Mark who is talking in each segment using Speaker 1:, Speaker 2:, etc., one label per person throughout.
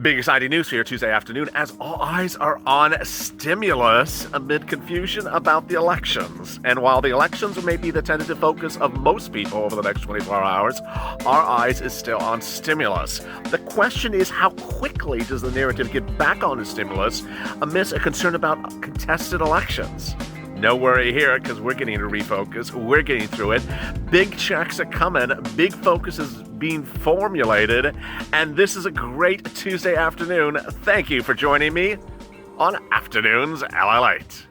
Speaker 1: Big exciting news here Tuesday afternoon as all eyes are on stimulus amid confusion about the elections. And while the elections may be the tentative focus of most people over the next 24 hours, our eyes is still on stimulus. The question is, how quickly does the narrative get back onto stimulus amidst a concern about contested elections? No worry here, because we're getting to refocus. We're getting through it. Big checks are coming. Big focus is being formulated. And this is a great Tuesday afternoon. Thank you for joining me on Afternoons LALATE.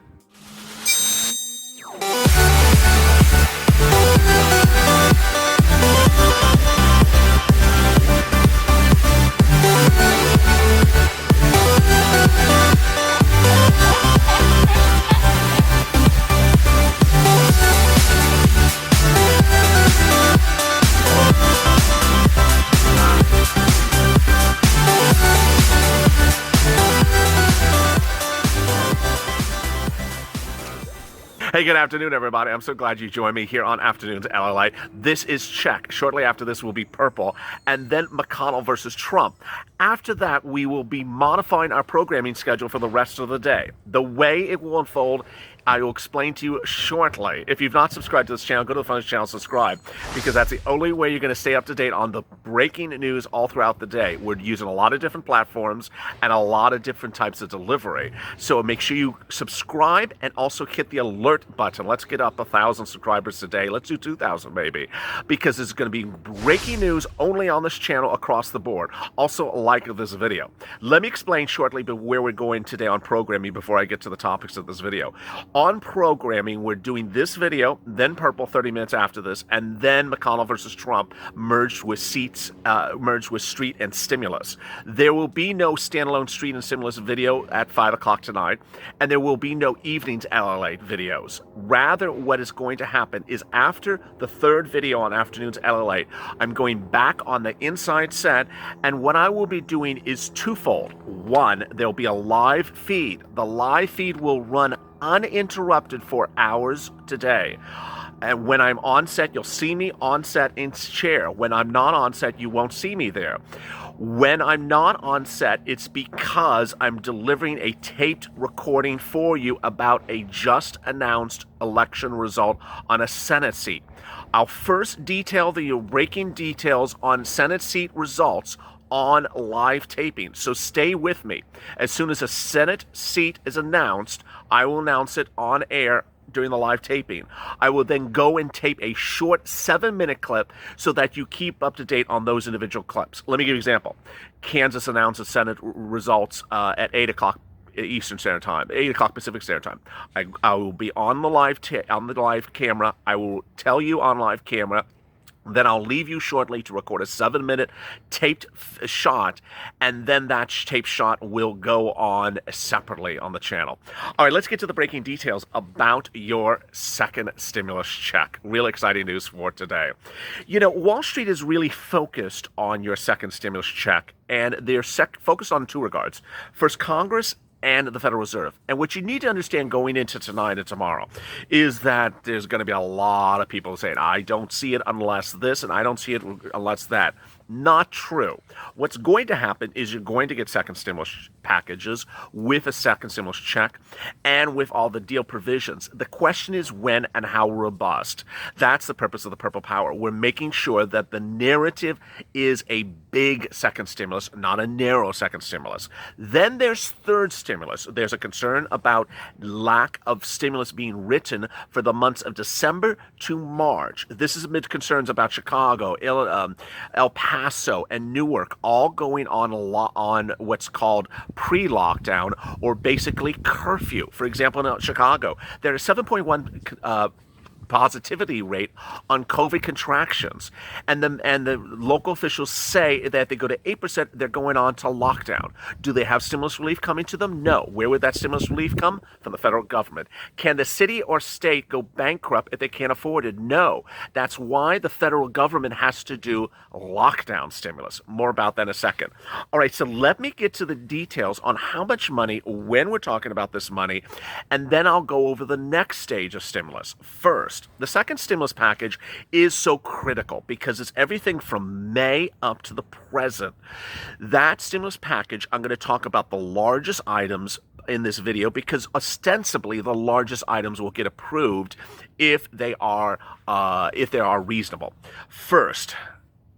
Speaker 1: Hey, good afternoon, everybody. I'm so glad you joined me here on Afternoons LALATE. This is Check. Shortly after this will be Purple, and then McConnell versus Trump. After that, we will be modifying our programming schedule for the rest of the day. The way it will unfold, I will explain to you shortly. If you've not subscribed to this channel, go to the front of the channel, subscribe, because that's the only way you're going to stay up to date on the breaking news all throughout the day. We're using a lot of different platforms and a lot of different types of delivery. So make sure you subscribe and also hit the alert button. Let's get up 1,000 subscribers today. Let's do 2,000 maybe, because it's going to be breaking news only on this channel across the board. Also, like this video. Let me explain shortly where we're going today on programming before I get to the topics of this video. On programming, we're doing this video, then Purple 30 minutes after this, and then McConnell versus Trump merged with Street and Stimulus. There will be no standalone Street and Stimulus video at 5 o'clock tonight, and there will be no evenings LALATE videos. Rather, what is going to happen is after the third video on Afternoons LALATE, I'm going back on the inside set, and what I will be doing is twofold. One, there'll be a live feed. The live feed will run uninterrupted for hours today. And when I'm on set, you'll see me on set in chair. When I'm not on set, you won't see me there. When I'm not on set, it's because I'm delivering a taped recording for you about a just announced election result on a Senate seat. I'll first detail the breaking details on Senate seat results on live taping. So stay with me. As soon as a Senate seat is announced, I will announce it on air during the live taping. I will then go and tape a short 7-minute clip so that you keep up to date on those individual clips. Let me give you an example. Kansas announces Senate results at 8 o'clock Eastern Standard Time, 8 o'clock Pacific Standard Time. I will be on the live camera. I will tell you on live camera. Then I'll leave you shortly to record a 7-minute taped shot, and then that taped shot will go on separately on the channel. All right, let's get to the breaking details about your second stimulus check. Real exciting news for today. You know, Wall Street is really focused on your second stimulus check, and they're focused on two regards. First, Congress and the Federal Reserve. And what you need to understand going into tonight and tomorrow is that there's going to be a lot of people saying, I don't see it unless this, and I don't see it unless that. Not true. What's going to happen is you're going to get second stimulus packages with a second stimulus check and with all the deal provisions. The question is when and how robust. That's the purpose of the Purple Power. We're making sure that the narrative is a big second stimulus, not a narrow second stimulus. Then there's third stimulus. There's a concern about lack of stimulus being written for the months of December to March. This is amid concerns about Chicago, El Paso, and Newark all going on what's called pre-lockdown, or basically curfew. For example, in Chicago, there is 7.1 positivity rate on COVID contractions, and the local officials say that if they go to 8%, they're going on to lockdown. Do they have stimulus relief coming to them? No. Where would that stimulus relief come? From the federal government. Can the city or state go bankrupt if they can't afford it? No. That's why the federal government has to do lockdown stimulus. More about that in a second. All right, so let me get to the details on how much money, when we're talking about this money, and then I'll go over the next stage of stimulus. First, first. The second stimulus package is so critical because it's everything from May up to the present. That stimulus package, I'm going to talk about the largest items in this video because ostensibly the largest items will get approved if they are reasonable. First,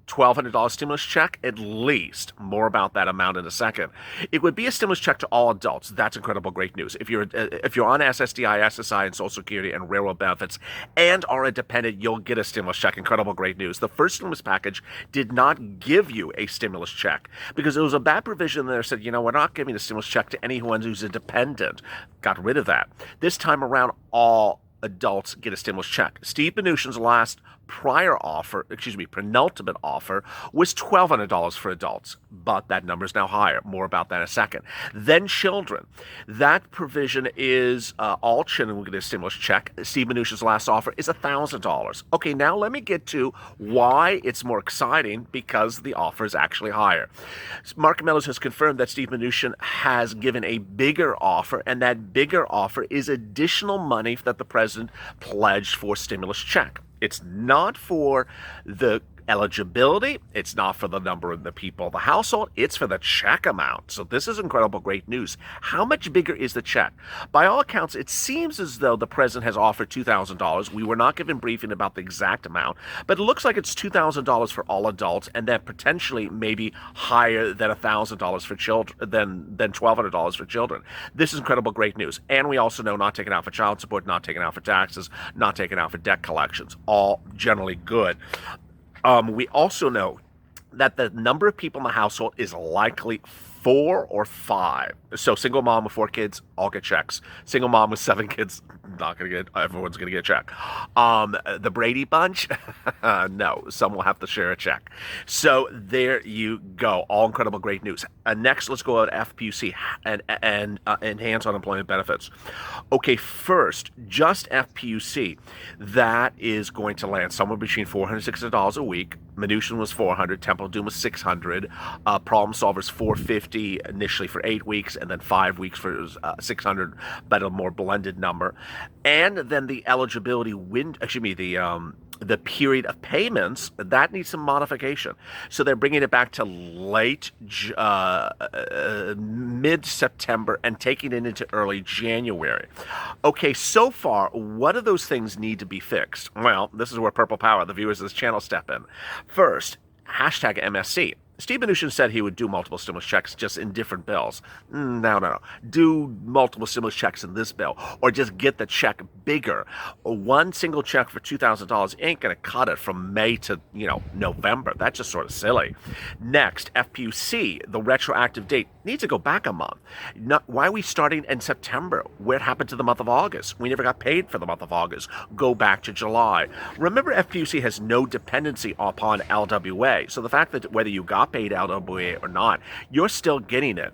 Speaker 1: $1,200 stimulus check, at least. More about that amount in a second. It would be a stimulus check to all adults. That's incredible great news. If you're on SSDI, SSI, and Social Security and railroad benefits and are a dependent, you'll get a stimulus check. Incredible great news. The first stimulus package did not give you a stimulus check because there was a bad provision there that said, we're not giving a stimulus check to anyone who's a dependent. Got rid of that. This time around, all adults get a stimulus check. Steve Mnuchin's last penultimate offer was $1,200 for adults, but that number is now higher. More about that in a second. Then children. That provision is all children will get a stimulus check. Steve Mnuchin's last offer is $1,000. Okay, now let me get to why it's more exciting because the offer is actually higher. Mark Meadows has confirmed that Steve Mnuchin has given a bigger offer, and that bigger offer is additional money that the president pledged for stimulus check. It's not for the eligibility. It's not for the number of the people of the household. It's for the check amount. So this is incredible great news. How much bigger is the check? By all accounts, it seems as though the president has offered $2,000. We were not given briefing about the exact amount, but it looks like it's $2,000 for all adults and then potentially maybe higher than $1,000 for children, than $1,200 for children. This is incredible great news. And we also know not taken out for child support, not taken out for taxes, not taken out for debt collections. All generally good. We also know that the number of people in the household is likely 4 or 5. So single mom with 4 kids, all get checks. Single mom with 7 kids, not going to get, everyone's going to get a check. The Brady Bunch, no, some will have to share a check. So there you go. All incredible great news. Next, let's go to FPUC and enhanced unemployment benefits. Okay, first, just FPUC, that is going to land somewhere between $460 a week. Mnuchin was $400, Temple Doom was $600, Problem Solver's $450 initially for 8 weeks, and then 5 weeks for $600, but a more blended number. And then the eligibility the period of payments, that needs some modification. So they're bringing it back to late mid-September and taking it into early January. Okay, so far, what of those things need to be fixed? Well, this is where Purple Power, the viewers of this channel, step in. First, hashtag MSC. Steve Mnuchin said he would do multiple stimulus checks just in different bills. No. Do multiple stimulus checks in this bill, or just get the check bigger. One single check for $2,000 ain't going to cut it from May to, November. That's just sort of silly. Next, FPUC, the retroactive date, needs to go back a month. Why are we starting in September? What happened to the month of August? We never got paid for the month of August. Go back to July. Remember, FPUC has no dependency upon LWA. So the fact that whether you got paid LWA or not, you're still getting it.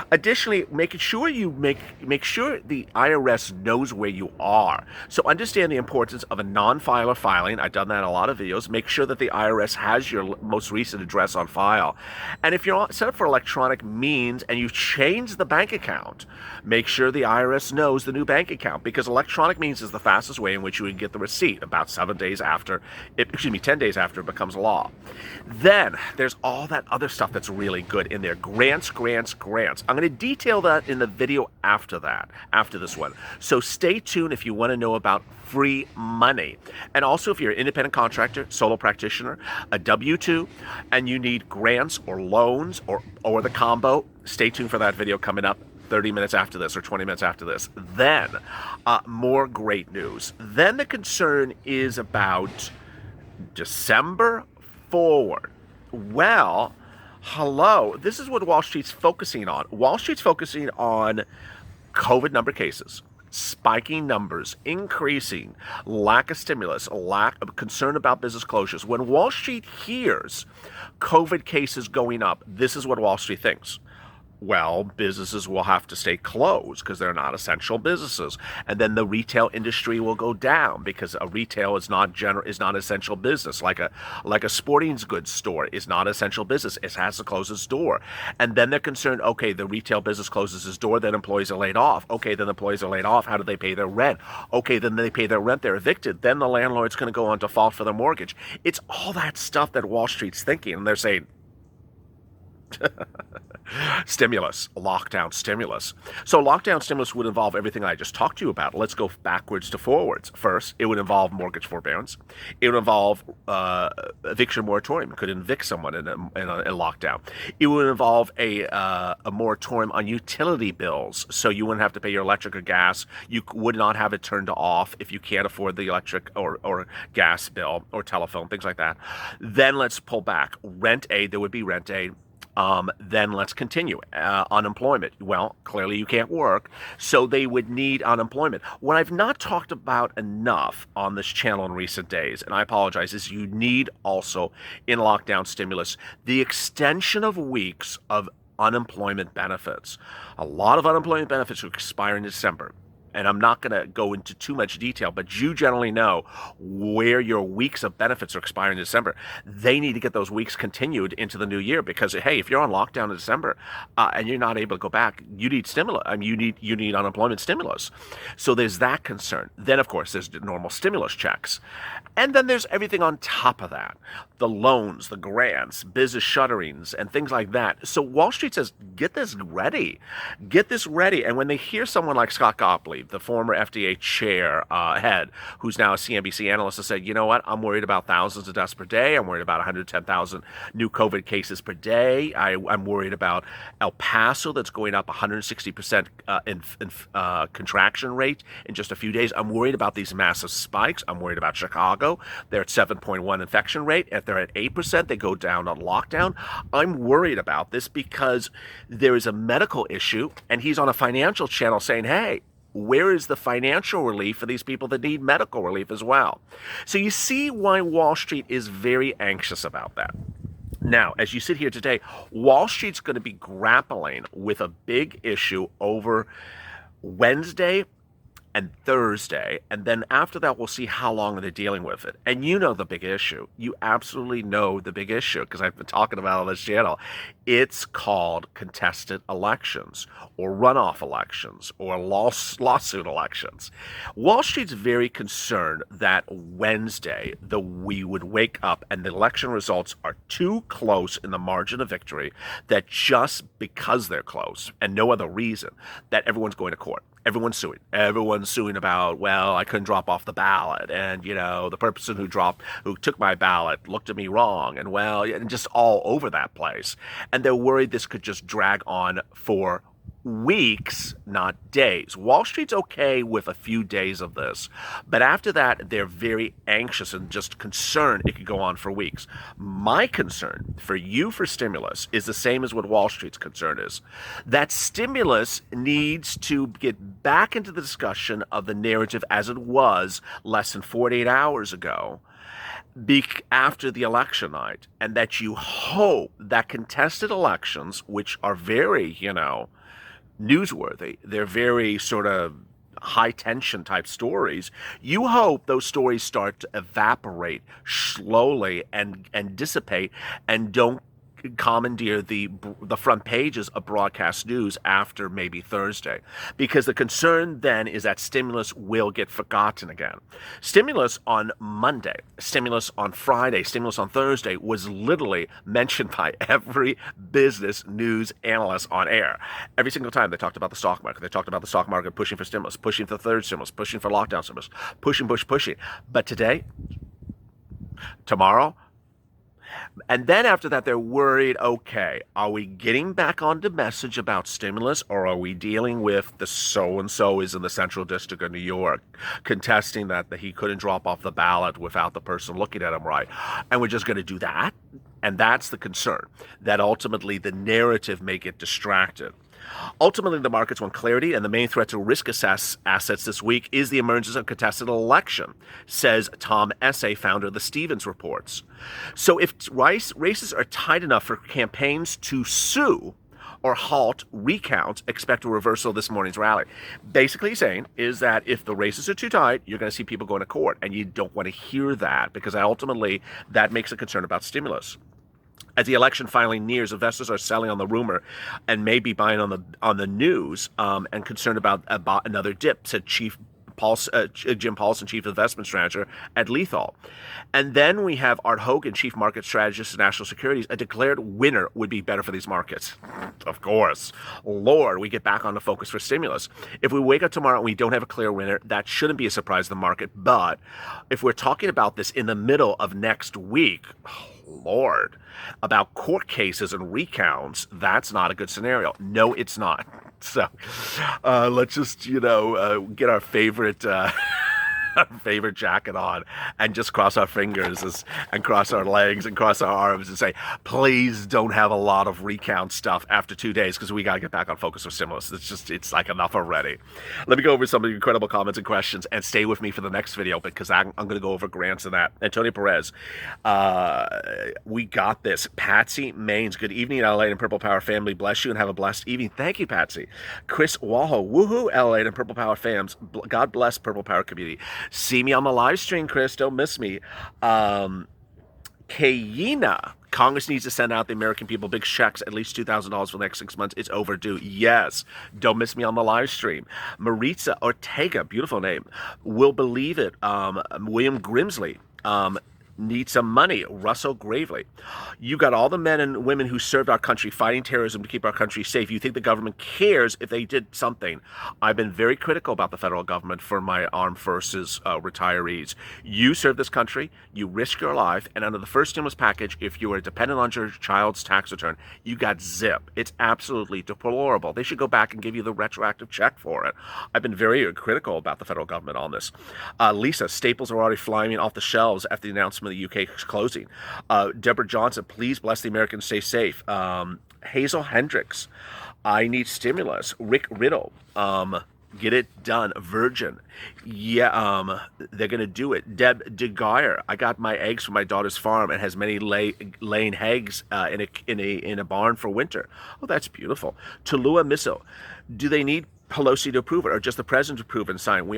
Speaker 1: Additionally, make sure the IRS knows where you are. So understand the importance of a non-filer filing. I've done that in a lot of videos. Make sure that the IRS has your most recent address on file. And if you're set up for electronic means and you've changed the bank account, make sure the IRS knows the new bank account, because electronic means is the fastest way in which you would get the receipt about 10 days after it becomes law. Then there's all that other stuff that's really good in there. Grants. I'm going to detail that in the video after this one. So stay tuned if you want to know about free money. And also, if you're an independent contractor, solo practitioner, a W-2, and you need grants or loans or the combo, stay tuned for that video coming up 30 minutes after this or 20 minutes after this. Then, more great news. Then the concern is about December forward. Well, hello. This is what Wall Street's focusing on. Wall Street's focusing on COVID number cases, spiking numbers, increasing, lack of stimulus, lack of concern about business closures. When Wall Street hears COVID cases going up, this is what Wall Street thinks. Well, businesses will have to stay closed because they're not essential businesses, and then the retail industry will go down because a retail is not essential business. Like a sporting goods store is not essential business. It has to close its door, and then they're concerned. Okay, the retail business closes its door, then employees are laid off. Okay, then employees are laid off. How do they pay their rent? Okay, then they pay their rent. They're evicted. Then the landlord's going to go on default for their mortgage. It's all that stuff that Wall Street's thinking, and they're saying. Stimulus, lockdown stimulus. So lockdown stimulus would involve everything I just talked to you about. Let's go backwards to forwards. First, it would involve mortgage forbearance. It would involve eviction moratorium. It could evict someone in a lockdown. It would involve a moratorium on utility bills, so you wouldn't have to pay your electric or gas. You would not have it turned off if you can't afford the electric or gas bill or telephone, things like that. Then let's pull back. Rent aid, there would be rent aid. Then let's continue. Unemployment. Well, clearly you can't work, so they would need unemployment. What I've not talked about enough on this channel in recent days, and I apologize, is you need also in lockdown stimulus the extension of weeks of unemployment benefits. A lot of unemployment benefits will expire in December. And I'm not going to go into too much detail, but you generally know where your weeks of benefits are expiring in December. They need to get those weeks continued into the new year because, hey, if you're on lockdown in December and you're not able to go back, you need stimulus. I mean, you need unemployment stimulus. So there's that concern. Then, of course, there's normal stimulus checks. And then there's everything on top of that. The loans, the grants, business shutterings, and things like that. So Wall Street says, get this ready. Get this ready. And when they hear someone like Scott Gottlieb, the former FDA head, who's now a CNBC analyst, has said, you know what, I'm worried about thousands of deaths per day. I'm worried about 110,000 new COVID cases per day. I'm worried about El Paso that's going up 160% in contraction rate in just a few days. I'm worried about these massive spikes. I'm worried about Chicago. They're at 7.1 infection rate. If they're at 8%, they go down on lockdown. I'm worried about this because there is a medical issue, and he's on a financial channel saying, hey, where is the financial relief for these people that need medical relief as well? So you see why Wall Street is very anxious about that. Now, as you sit here today, Wall Street's going to be grappling with a big issue over Wednesday and Thursday, and then after that, we'll see how long they're dealing with it. And you know the big issue. You absolutely know the big issue because I've been talking about it on this channel. It's called contested elections or runoff elections or lawsuit elections. Wall Street's very concerned that Wednesday, we would wake up and the election results are too close in the margin of victory that just because they're close and no other reason, that everyone's going to court. Everyone's suing. Everyone's suing about, well, I couldn't drop off the ballot, and the person who took my ballot looked at me wrong, and just all over that place. And they're worried this could just drag on for weeks, not days. Wall Street's okay with a few days of this, but after that, they're very anxious and just concerned it could go on for weeks. My concern for you for stimulus is the same as what Wall Street's concern is. That stimulus needs to get back into the discussion of the narrative as it was less than 48 hours ago after the election night, and that you hope that contested elections, which are very, newsworthy. They're very sort of high tension type stories. You hope those stories start to evaporate slowly and dissipate and don't commandeer the front pages of broadcast news after maybe Thursday, because the concern then is that stimulus will get forgotten again. Stimulus on Monday, stimulus on Friday, stimulus on Thursday was literally mentioned by every business news analyst on air. Every single time they talked about the stock market. They talked about the stock market pushing for stimulus, pushing for the third stimulus, pushing for lockdown stimulus, pushing. But today, tomorrow, and then after that, they're worried, okay, are we getting back on the message about stimulus, or are we dealing with the so-and-so is in the Central District of New York contesting that he couldn't drop off the ballot without the person looking at him right? And we're just going to do that? And that's the concern, that ultimately the narrative may get distracted. Ultimately, the markets want clarity, and the main threat to risk assets this week is the emergence of contested election, says Tom Essay, founder of the Stevens Reports. So if races are tight enough for campaigns to sue, or halt recounts, expect a reversal of this morning's rally. Basically saying is that if the races are too tight, you're going to see people going to court, and you don't want to hear that because ultimately that makes a concern about stimulus. As the election finally nears, investors are selling on the rumor and maybe buying on the news and concerned about another dip, said Jim Paulson, Chief Investment Strategist at Lethal. And then we have Art Hogan, Chief Market Strategist at National Securities. A declared winner would be better for these markets. Of course. Lord, we get back on the focus for stimulus. If we wake up tomorrow and we don't have a clear winner, that shouldn't be a surprise to the market. But if we're talking about this in the middle of next week, Lord, about court cases and recounts, that's not a good scenario. No, it's not. So let's just, get our favorite favorite jacket on and just cross our fingers and cross our legs and cross our arms and say, please don't have a lot of recount stuff after 2 days because we got to get back on focus with stimulus. It's like enough already. Let me go over some of the incredible comments and questions and stay with me for the next video because I'm going to go over grants and that. Antonio Perez, we got this. Patsy Maines, good evening, LA and Purple Power family. Bless you and have a blessed evening. Thank you, Patsy. Chris Waho, woohoo, LA and Purple Power fams. God bless Purple Power community. See me on the live stream, Chris. Don't miss me. Kayina, Congress needs to send out the American people big checks, at least $2,000 for the next 6 months. It's overdue. Yes. Don't miss me on the live stream. Maritza Ortega, beautiful name. Will believe it. William Grimsley. Need some money. Russell Gravely. You got all the men and women who served our country fighting terrorism to keep our country safe. You think the government cares if they did something? I've been very critical about the federal government for my armed forces retirees. You serve this country, you risk your life, and under the first stimulus package, if you are dependent on your child's tax return, you got zip. It's absolutely deplorable. They should go back and give you the retroactive check for it. I've been very critical about the federal government on this. Lisa, staples are already flying off the shelves after the announcement the UK closing. Deborah Johnson, please bless the Americans, stay safe. Hazel Hendricks, I need stimulus. Rick Riddle, get it done. Virgin, yeah, they're gonna do it. Deb DeGuire, I got my eggs from my daughter's farm and has many laying eggs in a barn for winter. Oh, that's beautiful. Tallulah Missile, do they need Pelosi to approve it or just the president to approve and sign? We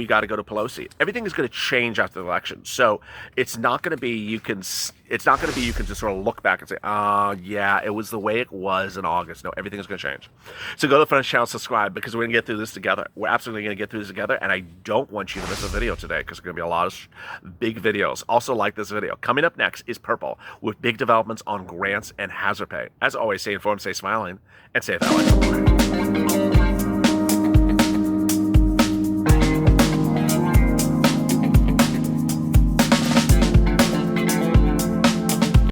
Speaker 1: got to go to Pelosi. Everything is going to change after the election. So it's not going to be you can just sort of look back and say, yeah, it was the way it was in August. No, everything is going to change. So go to the front channel, subscribe, because we're going to get through this together. We're absolutely going to get through this together, and I don't want you to miss a video today because there's going to be a lot of big videos. Also like this video. Coming up next is Purple with big developments on grants and hazard pay. As always, stay informed, stay smiling, and stay that way.